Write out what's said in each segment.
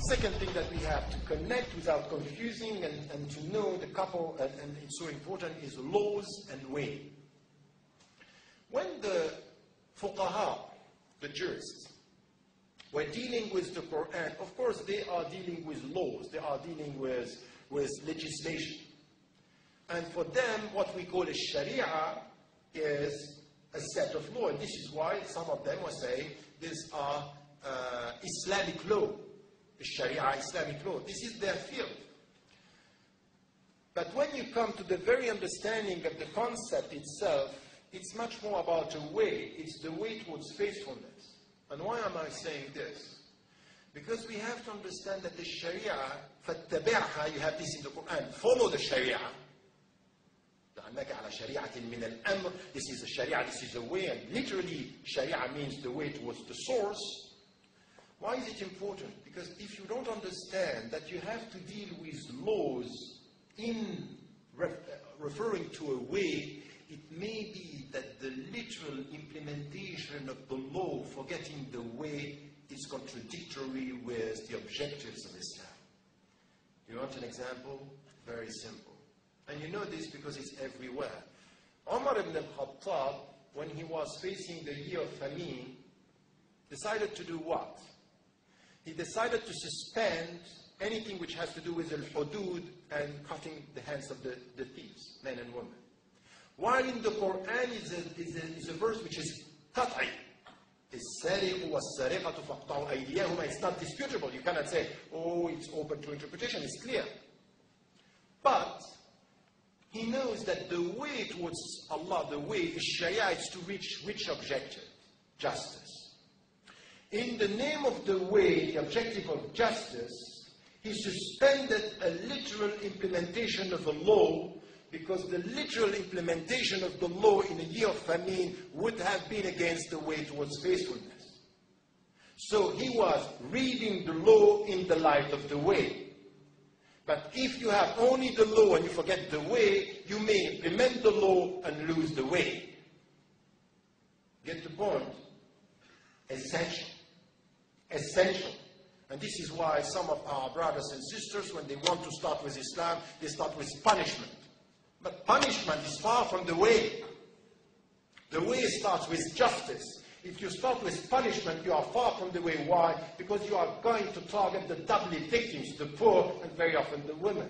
second thing that we have to connect without confusing and to know the couple, and it's so important, is laws and way. When the fuqaha, the jurists, were dealing with the Quran, of course they are dealing with laws, they are dealing with legislation. And for them, what we call a Sharia is a set of law. And this is why some of them were saying these are Islamic law, the Sharia Islamic law. This is their field. But when you come to the very understanding of the concept itself, it's much more about a way. It's the way towards faithfulness. And why am I saying this? Because we have to understand that the Sharia, فَاتَّبِعْهَا, you have this in the Quran, follow the Sharia. This is the Sharia, this is the way, and literally Sharia means the way towards the source. Why is it important? Because if you don't understand that you have to deal with laws in referring to a way, it may be that the literal implementation of the law, forgetting the way, is contradictory with the objectives of Islam. You want an example? Very simple. And you know this because it's everywhere. Umar ibn al-Khattab, when he was facing the year of famine, decided to do what? He decided to suspend anything which has to do with al-hudud and cutting the hands of the thieves, men and women. While in the Quran is a verse which is qat'i. It's not disputable. You cannot say, oh, it's open to interpretation. It's clear. But he knows that the way towards Allah, the way is Sharia, is to reach which objective? Justice. In the name of the way, the objective of justice, he suspended a literal implementation of a law, because the literal implementation of the law in a year of famine would have been against the way towards faithfulness. So he was reading the law in the light of the way. But if you have only the law and you forget the way, you may implement the law and lose the way. Get the point? Essential. Essential. And this is why some of our brothers and sisters, when they want to start with Islam, they start with punishment. But punishment is far from the way. The way starts with justice. If you start with punishment, you are far from the way. Why? Because you are going to target the doubly victims, the poor, and very often the women.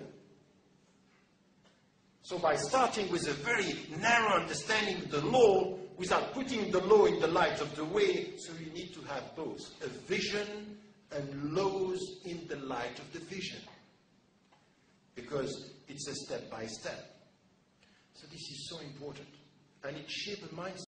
So by starting with a very narrow understanding of the law, without putting the law in the light of the way, so you need to have both a vision and laws in the light of the vision. Because it's a step by step. So this is so important. And it shapes the mindset.